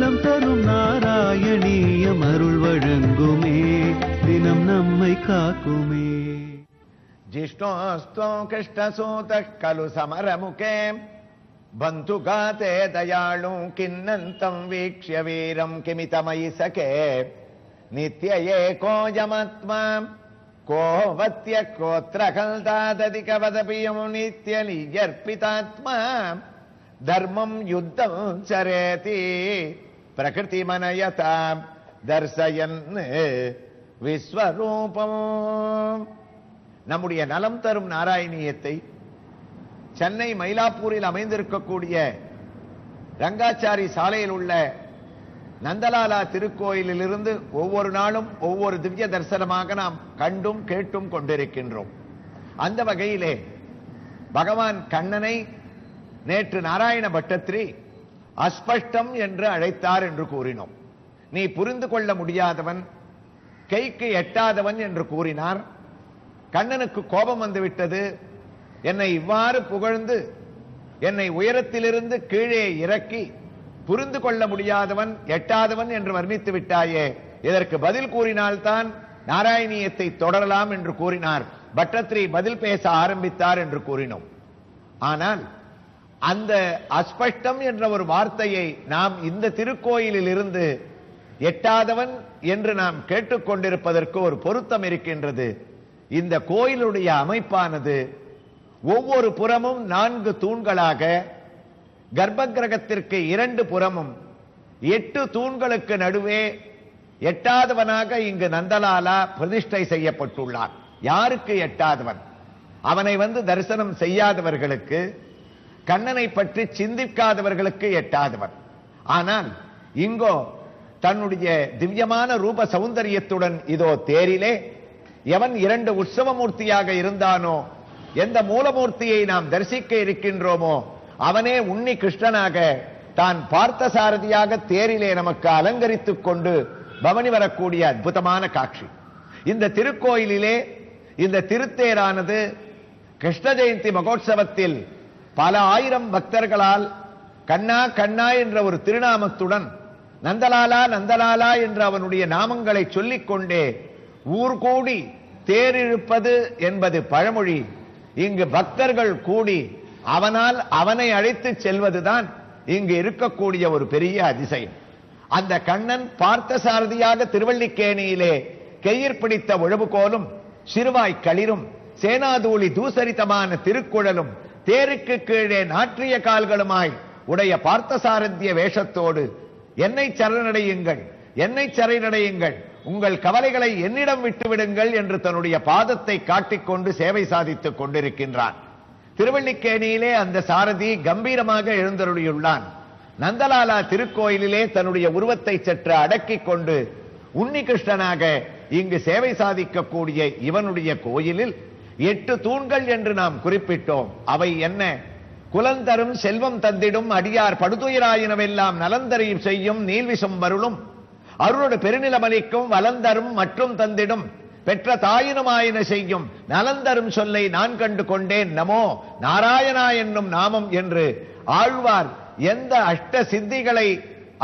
நலம் தரும் நாராயணீயம் அருள் வழங்குமே, தினம் நம்மை காக்குமே. जिष्णोऽस्त्वं कृष्णसूतः खलु समरमुखे बन्धुघाते दयाळु किन्नन्तं वीक्ष्य वीरं किमितमयि सखे नित्य एकोऽयमात्मा को वत्य कोऽत्र कल्दादधिकवदपि यमु नित्यनिजर्पितात्मा धर्मं युद्धं चरेति प्रकृतिमनयता दर्शयन् विश्वरूपम्. நம்முடைய நலம் தரும் நாராயணியத்தை சென்னை மயிலாப்பூரில் அமைந்திருக்கக்கூடிய ரங்காச்சாரி சாலையில் உள்ள நந்தலாலா திருக்கோயிலிலிருந்து ஒவ்வொரு நாளும் ஒவ்வொரு திவ்ய தரிசனமாக நாம் கண்டும் கேட்டும் கொண்டிருக்கின்றோம். அந்த வகையிலே பகவான் கண்ணனை நேற்று நாராயண பட்டத்திரி அஸ்பஷ்டம் என்று அழைத்தார் என்று கூறினோம். நீ புரிந்து கொள்ள முடியாதவன், கைக்கு எட்டாதவன் என்று கூறினார். கண்ணனுக்கு கோபம் வந்துவிட்டது. என்னை இவ்வாறு புகழ்ந்து என்னை உயரத்திலிருந்து கீழே இறக்கி புரிந்து கொள்ள முடியாதவன், எட்டாதவன் என்று வர்ணித்து விட்டாயே, இதற்கு பதில் கூறினால்தான் நாராயணியத்தை தொடரலாம் என்று கூறினார். பட்டத்திரி பதில் பேச ஆரம்பித்தார் என்று கூறினோம். ஆனால் அந்த அஸ்பஷ்டம் என்ற ஒரு வார்த்தையை நாம் இந்த திருக்கோயிலில் இருந்து எட்டாதவன் என்று நாம் கேட்டுக்கொண்டிருப்பதற்கு ஒரு பொருத்தம் இருக்கின்றது. இந்த கோயிலுடைய அமைப்பானது ஒவ்வொரு புறமும் 4 தூண்களாக, கர்ப்பகிரகத்திற்கு 2 புறமும் 8 தூண்களுக்கு நடுவே எட்டாதவனாக இங்கு நந்தலாலா பிரதிஷ்டை செய்யப்பட்டுள்ளார். யாருக்கு எட்டாதவன்? அவனை தரிசனம் செய்யாதவர்களுக்கு, கண்ணனை பற்றி சிந்திக்காதவர்களுக்கு எட்டாதவன். ஆனால் இங்கோ தன்னுடைய திவ்யமான ரூப சௌந்தரியத்துடன் இதோ தேரிலே எவன் 2 உற்சவமூர்த்தியாக இருந்தானோ, எந்த மூலமூர்த்தியை நாம் தரிசிக்க இருக்கின்றோமோ அவனே உன்னி கிருஷ்ணனாக தான் பார்த்த சாரதியாக தேரிலே நமக்கு அலங்கரித்துக் கொண்டு பவனி வரக்கூடிய அற்புதமான காட்சி. இந்த திருக்கோயிலிலே இந்த திருத்தேரானது கிருஷ்ண ஜெயந்தி மகோத்சவத்தில் பல ஆயிரம் பக்தர்களால் கண்ணா கண்ணா என்ற ஒரு திருநாமத்துடன் நந்தலாலா நந்தலாலா என்ற அவனுடைய நாமங்களை சொல்லிக் கொண்டே ஊர் கூடி தேரிழுப்பது என்பது பழமொழி. இங்கு பக்தர்கள் கூடி அவனால் அவனை அழைத்து செல்வதுதான் இங்கு இருக்கக்கூடிய ஒரு பெரிய அதிசயம். அந்த கண்ணன் பார்த்த சாரதியாக திருவள்ளிக்கேணியிலே கையிற் பிடித்த உழவுகோலும் சிறுவாய் களிரும் சேனாதூளி தூசரித்தமான திருக்குழலும் தேருக்கு கீழே நாற்றிய கால்களுமாய் உடைய பார்த்த சாரதிய வேஷத்தோடு என்னை சரணடையுங்கள், என்னை சரணடையுங்கள், உங்கள் கவலைகளை என்னிடம் விட்டுவிடுங்கள் என்று தன்னுடைய பாதத்தை காட்டிக்கொண்டு சேவை சாதித்துக் கொண்டிருக்கின்றான். திருவள்ளிக்கேணியிலே அந்த சாரதி கம்பீரமாக எழுந்தருளியுள்ளான். நந்தலாலா திருக்கோயிலிலே தன்னுடைய உருவத்தை சற்று அடக்கிக் கொண்டு உன்னி கிருஷ்ணனாக இங்கு சேவை சாதிக்கக்கூடிய இவனுடைய கோயிலில் 8 தூண்கள் என்று நாம் குறிப்பிட்டோம். அவை என்ன? குலந்தரும் செல்வம் தந்திடும் அடியார் படுதுயராயினவெல்லாம் நலந்தரையும் செய்யும் நீல்விசும் வருளும் அருளோடு பெருநிலமளிக்கும் வலந்தரும் மற்றும் தந்திடும் பெற்ற தாயினுமாயின செய்யும் நலந்தரும் சொல்லை நான் கண்டு கொண்டேன் நமோ நாராயணா என்னும் நாமம் என்று ஆழ்வார் எந்த அஷ்ட சித்திகளை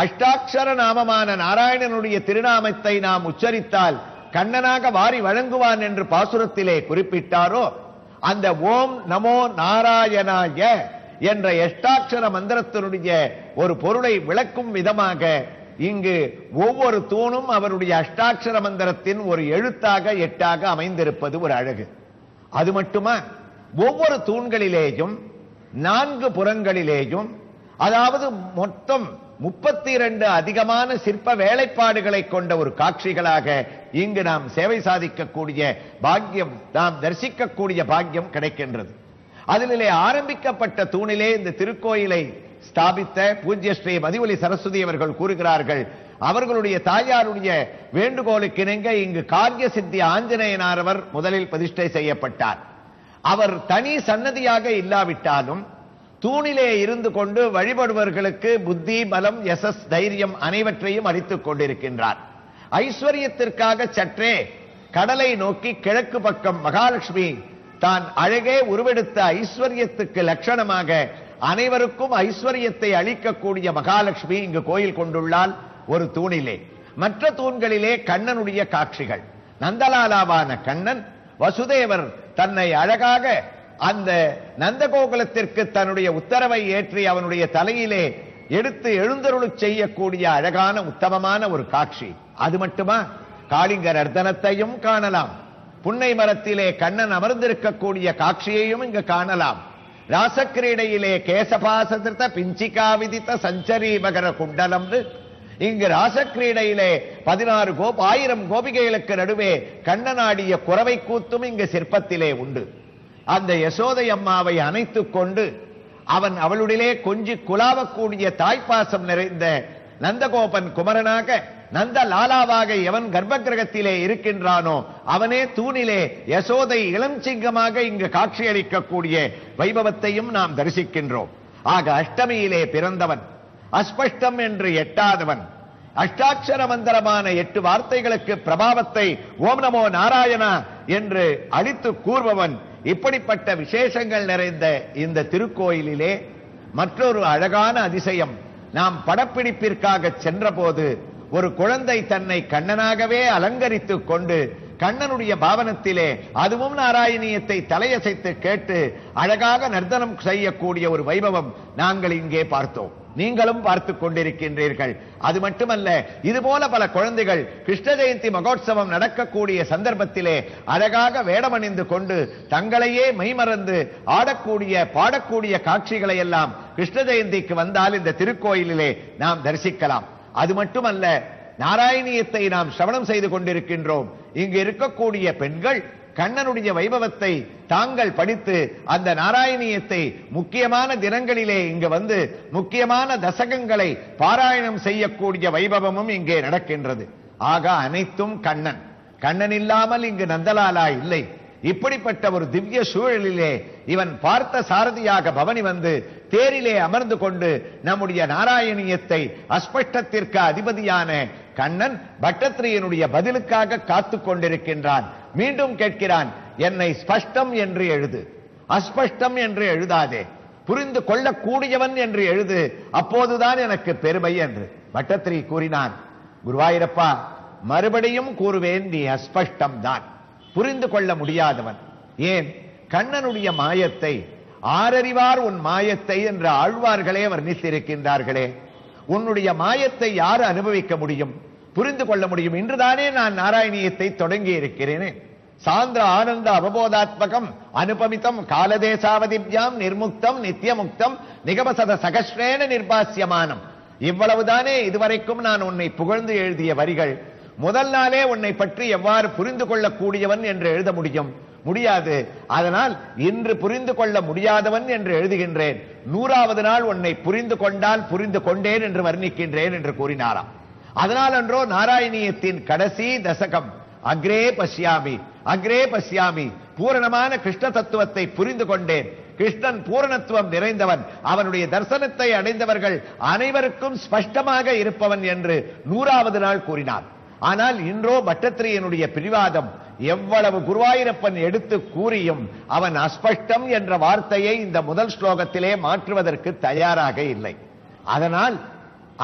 அஷ்டாட்சர நாமமான நாராயணனுடைய திருநாமத்தை நாம் உச்சரித்தால் கண்ணனாக வாரி வழங்குவான் என்று பாசுரத்திலே குறிப்பிட்டாரோ, அந்த ஓம் நமோ நாராயணாய என்ற அஷ்டாட்சர மந்திரத்தினுடைய ஒரு பொருளை விளக்கும் விதமாக இங்கு ஒவ்வொரு தூணும் அவருடைய அஷ்டாட்சர மந்திரத்தின் ஒரு எழுத்தாக எட்டாக அமைந்திருப்பது ஒரு அழகு. அது மட்டுமா, ஒவ்வொரு தூண்களிலேயும் 4 புறங்களிலேயும், அதாவது மொத்தம் 32 அதிகமான சிற்ப வேலைப்பாடுகளை கொண்ட ஒரு காட்சிகளாக இங்கு நாம் சேவை சாதிக்கக்கூடிய பாக்கியம், நாம் தரிசிக்கக்கூடிய பாக்கியம் கிடைக்கின்றது. அதிலே ஆரம்பிக்கப்பட்ட தூணிலே இந்த திருக்கோயிலை ஸ்தாபித்த பூஜ்ய ஸ்ரீ மதிவலி சரஸ்வதி அவர்கள் கூறுகிறார்கள், அவர்களுடைய தாயாருடைய வேண்டுகோளுக்கு இணங்க இங்கு காரிய சித்தி ஆஞ்சநேயனாரவர் முதலில் பிரதிஷ்டை செய்யப்பட்டார். அவர் தனி சன்னதியாக இல்லாவிட்டாலும் தூணிலே இருந்து கொண்டு வழிபடுவர்களுக்கு புத்தி, பலம், யசஸ், தைரியம் அனைவற்றையும் அளித்துக் கொண்டிருக்கின்றார். ஐஸ்வர்யத்திற்காக சற்றே கடலை நோக்கி கிழக்கு பக்கம் மகாலட்சுமி தான் அழகே உருவெடுத்த ஐஸ்வர்யத்துக்கு லட்சணமாக அனைவருக்கும் ஐஸ்வர்யத்தை அளிக்கக்கூடிய மகாலட்சுமி இங்கு கோயில் கொண்டுள்ளால் ஒரு தூணிலே. மற்ற தூண்களிலே கண்ணனுடைய காட்சிகள். நந்தலாலாவான கண்ணன் வசுதேவர் தன்னை அழகாக அந்த நந்தகோகுலத்திற்கு தன்னுடைய உத்தரவை ஏற்றி அவனுடைய தலையிலே எடுத்து எழுந்தருளச் செய்யக்கூடிய அழகான உத்தமமான ஒரு காட்சி. அது மட்டுமா, காளிங்க நர்த்தனத்தையும் காணலாம். புன்னை மரத்திலே கண்ணன் அமர்ந்திருக்கக்கூடிய காட்சியையும் இங்கு காணலாம். ராசக்கிரீடையிலே கேசபாசதிருத்த பிஞ்சிகா விதித்த சஞ்சரி மகர குண்டலம். இங்கு ராசக்கிரீடையிலே 1000 கோபிகைகளுக்கு நடுவே கண்ணனாடிய குறவை கூத்தும் இங்கு சிற்பத்திலே உண்டு. அந்த யசோதை அம்மாவை அணைத்துக் கொண்டு அவளுடைய கொஞ்சி குலாவக்கூடிய தாய்ப்பாசம் நிறைந்த நந்தகோபன் குமரனாக நந்த லாலாவாக எவன் கர்ப்ப கிரகத்திலே இருக்கின்றானோ அவனே தூணிலே யசோதை இளஞ்சிங்கமாக இங்கு காட்சியளிக்கக்கூடிய வைபவத்தையும் நாம் தரிசிக்கின்றோம். ஆக அஷ்டமியிலே பிறந்தவன், அஸ்பஷ்டம் என்று எட்டாதவன், அஷ்டாட்சர மந்திரமான 8 வார்த்தைகளுக்கு பிரபாவத்தை ஓம் நமோ நாராயணா என்று அளித்து கூறுபவன். இப்படிப்பட்ட விசேஷங்கள் நிறைந்த இந்த திருக்கோயிலிலே மற்றொரு அழகான அதிசயம். நாம் படப்பிடிப்பிற்காக சென்றபோது ஒரு குழந்தை தன்னை கண்ணனாகவே அலங்கரித்துக் கொண்டு கண்ணனுடைய பாவனத்திலே, அதுவும் நாராயணியத்தை தலையசைத்து கேட்டு அழகாக நர்த்தனம் செய்யக்கூடிய ஒரு வைபவம் நாங்கள் இங்கே பார்த்தோம். நீங்களும் பார்த்துக் கொண்டிருக்கின்றீர்கள். அது மட்டுமல்ல, இதுபோல பல குழந்தைகள் கிருஷ்ண ஜெயந்தி மகோத்சவம் நடக்கக்கூடிய சந்தர்ப்பத்திலே அழகாக வேடமணிந்து கொண்டு தங்களையே மெய்மறந்து ஆடக்கூடிய பாடக்கூடிய காட்சிகளை எல்லாம் கிருஷ்ண ஜெயந்திக்கு வந்தால் இந்த திருக்கோயிலிலே நாம் தரிசிக்கலாம். அது மட்டுமல்ல, நாராயணியத்தை நாம் சிரவணம் செய்து கொண்டிருக்கின்றோம். இங்கு இருக்கக்கூடிய பெண்கள் கண்ணனுடைய வைபவத்தை தாங்கள் படித்து அந்த நாராயணியத்தை முக்கியமான தினங்களிலே இங்கு வந்து முக்கியமான தசகங்களை பாராயணம் செய்யக்கூடிய வைபவமும் இங்கே நடக்கின்றது. ஆக அனைத்தும் கண்ணன். கண்ணன் இல்லாமல் இங்கு நந்தலாலா இல்லை. இப்படிப்பட்ட ஒரு திவ்ய சூழலிலே இவன் பார்த்த சாரதியாக பவனி வந்து தேரிலே அமர்ந்து கொண்டு நம்முடைய நாராயணியத்தை அஸ்பஷ்டத்திற்கு அதிபதியான கண்ணன் பட்டத்திரியனுடைய பதிலுக்காக காத்துக் கொண்டிருக்கின்றான். மீண்டும் கேட்கிறான், என்னை ஸ்பஷ்டம் என்று எழுது, அஸ்பஷ்டம் என்று எழுதாதே, புரிந்து கொள்ளக்கூடியவன் என்று எழுது, அப்போதுதான் எனக்கு பெருமை என்று பட்டத்திரி கூறினான். குருவாயூரப்பா, மறுபடியும் கூறுவேன், நீ அஸ்பஷ்டம் தான், புரிந்து கொள்ள முடியாதவன். ஏன்? கண்ணனுடைய மாயத்தை ஆரறிவார் உன் மாயத்தை என்று ஆழ்வார்களே வர்ணித்திருக்கின்றார்களே. உன்னுடைய மாயத்தை யார் அனுபவிக்க முடியும், புரிந்து கொள்ள முடியும்? இன்றுதானே நான் நாராயணியத்தை தொடங்கி இருக்கிறேனே. சாந்திர ஆனந்த அவபோதாத்மகம் அனுபமிதம் காலதேசாவதிப்யாம் நிர்முக்தம் நித்தியமுக்தம் நிகமசத சகஸ்ரேன நிர்பாசியமானம். இவ்வளவுதானே இதுவரைக்கும் நான் உன்னை புகழ்ந்து எழுதிய வரிகள். முதல் நாளே உன்னை பற்றி எவ்வாறு புரிந்து கொள்ளக்கூடியவன் என்று எழுத முடியும்? முடியாது. அதனால் இன்று புரிந்து கொள்ள முடியாதவன் என்று எழுதுகின்றேன். 100வது நாள் உன்னை புரிந்து கொண்டால் புரிந்து கொண்டேன் என்று வர்ணிக்கின்றேன் என்று கூறினாராம். அதனால் அன்றோ நாராயணியத்தின் கடைசி தசகம் அக்ரே பஷ்யாமி அக்ரே பஷ்யாமி, பூரணமான கிருஷ்ண தத்துவத்தை புரிந்து கொண்டேன். கிருஷ்ணன் பூரணத்துவம் நிறைந்தவன், அவனுடைய தரிசனத்தை அடைந்தவர்கள் அனைவருக்கும் ஸ்பஷ்டமாக இருப்பவன் என்று 100வது நாள் கூறினார். ஆனால் இன்றோ பட்டத்திரியனுடைய பிடிவாதம். எவ்வளவு குருவாயூரப்பன் எடுத்து கூறியும் அவன் அஸ்பஷ்டம் என்ற வார்த்தையை இந்த முதல் ஸ்லோகத்திலே மாற்றுவதற்கு தயாராக இல்லை. அதனால்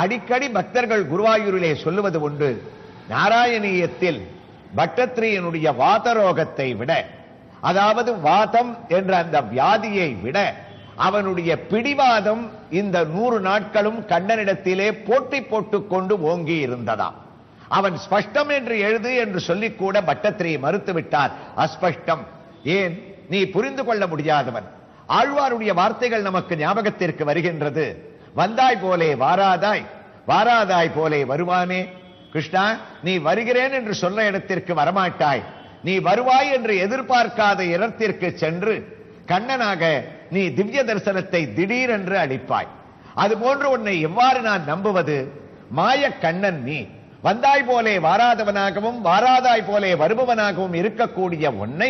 அடிக்கடி பக்தர்கள் குருவாயூரிலே சொல்லுவது உண்டு, நாராயணியத்தில் பட்டத்திரியனுடைய வாதரோகத்தை விட, அதாவது வாதம் என்ற அந்த வியாதியை விட அவனுடைய பிடிவாதம் இந்த 100 நாட்களும் கண்ணனிடத்திலே போட்டி போட்டுக் கொண்டு ஓங்கி இருந்ததாம். அவன் ஸ்பஷ்டம் என்று எழுது என்று சொல்லிக் கூட பட்டத்திரி மறுத்துவிட்டார். அஸ்பஷ்டம். ஏன்? நீ புரிந்து கொள்ள முடியாதவன். ஆழ்வாருடைய வார்த்தைகள் நமக்கு ஞாபகத்திற்கு வருகின்றது. வந்தாய் போலே வாராதாய், வாராதாய் போலே வருவானே. கிருஷ்ணா, நீ வருகிறேன் என்று சொன்ன இடத்திற்கு வரமாட்டாய். நீ வருவாய் என்று எதிர்பார்க்காத இடத்திற்கு சென்று கண்ணனாக நீ திவ்ய தரிசனத்தை திடீரென்று அளிப்பாய். அதுபோன்று உன்னை எவ்வாறு நான் நம்புவது? மாய கண்ணன் நீ. வந்தாய் போலே வாராதவனாகவும் வாராதாய் போலே வருபவனாகவும் இருக்கக்கூடிய உன்னை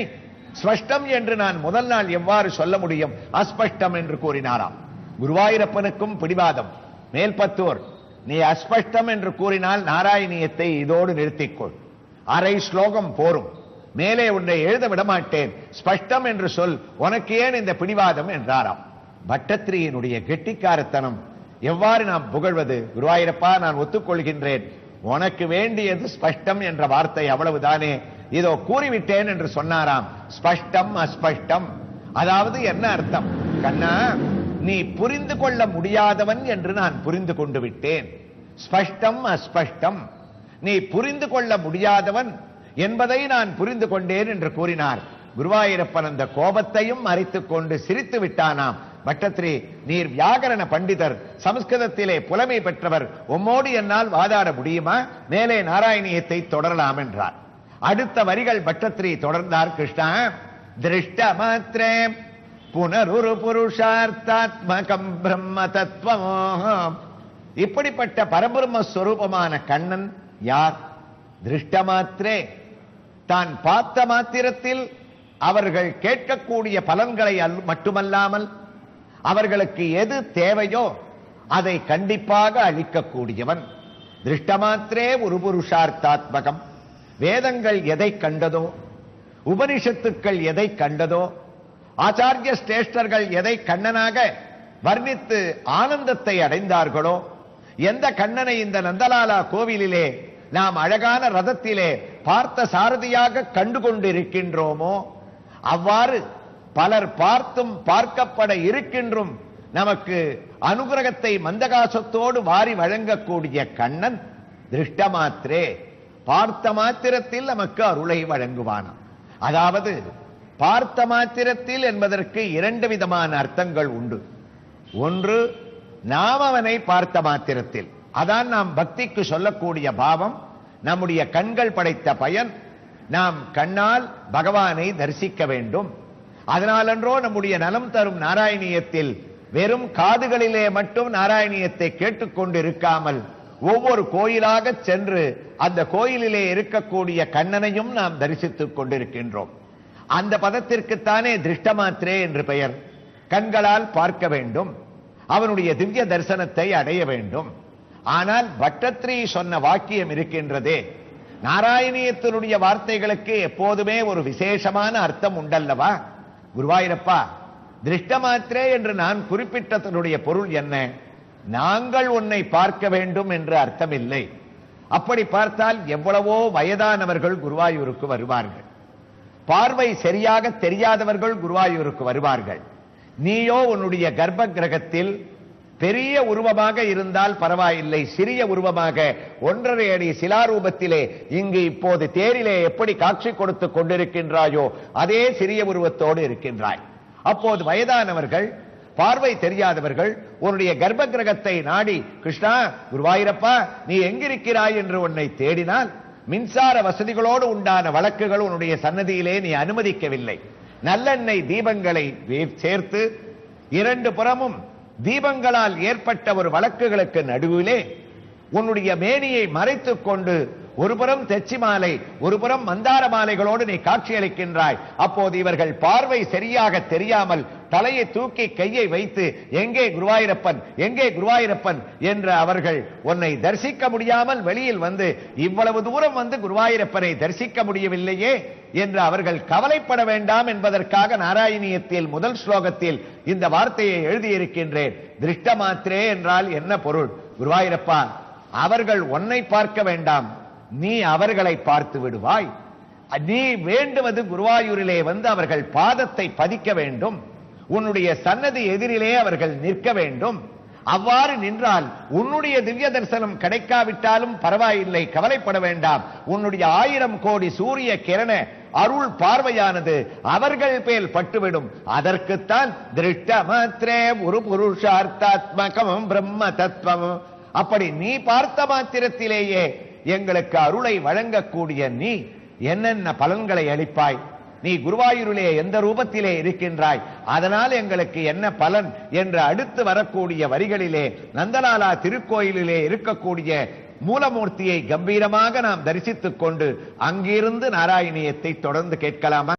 ஸ்பஷ்டம் என்று நான் முதல் நாள் எவ்வாறு சொல்ல முடியும்? அஸ்பஷ்டம் என்று கூறினாராம். குருவாயூரப்பனுக்கும் பிடிவாதம். மேல்பத்தூர், நீ அஸ்பஷ்டம் என்று கூறினால் நாராயணியத்தை இதோடு நிறுத்திக்கொள். அரை ஸ்லோகம் போரும், மேலே உன்னை எழுத விடமாட்டேன். ஸ்பஷ்டம் என்று சொல், உனக்கு ஏன் இந்த பிடிவாதம் என்றாராம். பட்டத்திரியினுடைய கெட்டிக்காரத்தனம் எவ்வாறு நாம் புகழ்வது? குருவாயூரப்பா, நான் ஒத்துக்கொள்கின்றேன், உனக்கு வேண்டியது ஸ்பஷ்டம் என்ற வார்த்தை அவ்வளவுதானே, இதோ கூறிவிட்டேன் என்று சொன்னாராம். ஸ்பஷ்டம் அஸ்பஷ்டம், அதாவது என்ன அர்த்தம்? கண்ணா, நீ புரிந்து கொள்ள முடியாதவன் என்று நான் புரிந்து கொண்டு விட்டேன். ஸ்பஷ்டம் அஸ்பஷ்டம், நீ புரிந்து கொள்ள முடியாதவன் என்பதை நான் புரிந்து கொண்டேன் என்று கூறினார். குருவாயூரப்பன் அந்த கோபத்தையும் மறைத்துக் கொண்டு சிரித்து விட்டானாம். பட்டத்திரி, நீர் வியாகரண பண்டிதர், சமஸ்கிருதத்திலே புலமை பெற்றவர், உம்மோடு என்னால் வாதாட முடியுமா? மேலே நாராயணியத்தை தொடரலாம் என்றார். அடுத்த வரிகள் பட்டத்திரி தொடர்ந்தார். கிருஷ்ணா, திருஷ்ட மாத்திரே புனருரு புருஷார்த்தாத்மகம் பிரம்ம தத்துவமோகம். இப்படிப்பட்ட பரபிரம்ம ஸ்வரூபமான கண்ணன் யார்? திருஷ்ட மாத்திரே, தான் பார்த்த மாத்திரத்தில் அவர்கள் கேட்கக்கூடிய பலன்களை மட்டுமல்லாமல் அவர்களுக்கு எது தேவையோ அதை கண்டிப்பாக அளிக்கக்கூடியவன். திருஷ்டமாத்திரே ஒரு புருஷார்த்தாத்மகம். வேதங்கள் எதை கண்டதோ, உபனிஷத்துக்கள் எதை கண்டதோ, ஆச்சாரிய சிரேஷ்டர்கள் எதை கண்ணனாக வர்ணித்து ஆனந்தத்தை அடைந்தார்களோ, எந்த கண்ணனை இந்த நந்தலாலா கோவிலிலே நாம் அழகான ரதத்திலே பார்த்த சாரதியாக கண்டு கொண்டிருக்கின்றோமோ, அவ்வாறு பலர் பார்த்தும் பார்க்கப்பட இருக்கின்றும் நமக்கு அனுகிரகத்தை மந்தகாசத்தோடு வாரி வழங்கக்கூடிய கண்ணன் திருஷ்டமாத்திரே, பார்த்த மாத்திரத்தில் நமக்கு அருளை வழங்குவானாம். அதாவது பார்த்த மாத்திரத்தில் என்பதற்கு இரண்டு விதமான அர்த்தங்கள் உண்டு. ஒன்று, நாம் அவனை பார்த்த மாத்திரத்தில், அதான் நாம் பக்திக்கு சொல்லக்கூடிய பாவம். நம்முடைய கண்கள் படைத்த பயன், நாம் கண்ணால் பகவானை தரிசிக்க வேண்டும். அதனாலன்றோ நம்முடைய நலம் தரும் நாராயணியத்தில் வெறும் காதுகளிலே மட்டும் நாராயணியத்தை கேட்டுக்கொண்டு இருக்காமல் ஒவ்வொரு கோயிலாக சென்று அந்த கோயிலிலே இருக்கக்கூடிய கண்ணனையும் நாம் தரிசித்துக் கொண்டிருக்கின்றோம். அந்த பதத்திற்குத்தானே திருஷ்டமாத்திரே என்று பெயர். கண்களால் பார்க்க வேண்டும், அவனுடைய திவ்ய தரிசனத்தை அடைய வேண்டும். ஆனால் பட்டத்திரி சொன்ன வாக்கியம் இருக்கின்றதே, நாராயணியத்தினுடைய வார்த்தைகளுக்கு எப்போதுமே ஒரு விசேஷமான அர்த்தம் உண்டல்லவா? குருவாயூரப்பா, திருஷ்டமாத்திரே என்று நான் குறிப்பிட்டதனுடைய பொருள் என்ன? நாங்கள் உன்னை பார்க்க வேண்டும் என்று அர்த்தம் இல்லை. அப்படி பார்த்தால் எவ்வளவோ வயதானவர்கள் குருவாயூருக்கு வருவார்கள், பார்வை சரியாக தெரியாதவர்கள் குருவாயூருக்கு வருவார்கள். நீயோ உன்னுடைய கர்ப்ப கிரகத்தில் பெரிய உருவமாக இருந்தால் பரவாயில்லை, சிறிய உருவமாக 1.5 அடி சிலாரூபத்திலே இங்கு இப்போது தேரிலே எப்படி காட்சி கொடுத்து கொண்டிருக்கின்றாயோ அதே சிறிய உருவத்தோடு இருக்கின்றாய். அப்போது வயதானவர்கள், பார்வை தெரியாதவர்கள் உன்னுடைய கர்ப்ப கிரகத்தை நாடி, கிருஷ்ணா, குருவாயூரப்பா, நீ எங்கிருக்கிறாய் என்று உன்னை தேடினால், மின்சார வசதிகளோடு உண்டான வழக்குகள் உன்னுடைய சன்னதியிலே நீ அனுமதிக்கவில்லை. நல்லெண்ணெய் தீபங்களை சேர்த்து 2 புறமும் தீபங்களால் ஏற்பட்ட ஒரு வழக்குகளுக்கு நடுவிலே உன்னுடைய மேனியை மறைத்துக் கொண்டு ஒரு புறம் தெச்சி மாலை, ஒரு புறம் மந்தார மாலைகளோடு நீ காட்சியளிக்கின்றாய். அப்போது இவர்கள் பார்வை சரியாக தெரியாமல் தலையை தூக்கி கையை வைத்து, எங்கே குருவாயூரப்பன், எங்கே குருவாயூரப்பன் என்று அவர்கள் உன்னை தரிசிக்க முடியாமல் வெளியில் வந்து, இவ்வளவு தூரம் வந்து குருவாயூரப்பனை தரிசிக்க முடியவில்லையே என்று அவர்கள் கவலைப்பட வேண்டாம் என்பதற்காக நாராயணியத்தில் முதல் ஸ்லோகத்தில் இந்த வார்த்தையை எழுதியிருக்கின்றேன். திருஷ்டமாத்திரே என்றால் என்ன பொருள்? குருவாயூரப்பா, அவர்கள் உன்னை பார்க்க வேண்டாம், நீ அவர்களை பார்த்து விடுவாய். நீ வேண்டுவது குருவாயூரிலே வந்து அவர்கள் பாதத்தை பதிக்க வேண்டும், உன்னுடைய சன்னதி எதிரிலே அவர்கள் நிற்க வேண்டும். அவ்வாறு நின்றால் உன்னுடைய திவ்ய தரிசனம் கிடைக்காவிட்டாலும் பரவாயில்லை, கவலைப்பட வேண்டாம். உன்னுடைய 1000 கோடி சூரிய கிரண அருள் பார்வையானது அவர்கள் பேல் பட்டுவிடும். அதற்குத்தான் திருஷ்ட மாத்திரே ஒரு புருஷார்த்தாத்மகம் பிரம்ம தத்துவம். அப்படி நீ பார்த்த மாத்திரத்திலேயே எங்களுக்கு அருளை வழங்கக்கூடிய நீ என்னென்ன பலன்களை அளிப்பாய்? நீ குருவாயூரிலே எந்த ரூபத்திலே இருக்கின்றாய், அதனால் எங்களுக்கு என்ன பலன் என்று அடுத்து வரக்கூடிய வரிகளிலே நந்தலாலா திருக்கோயிலிலே இருக்கக்கூடிய மூலமூர்த்தியை கம்பீரமாக நாம் தரிசித்துக் கொண்டு அங்கிருந்து நாராயணியத்தை தொடர்ந்து கேட்கலாமா?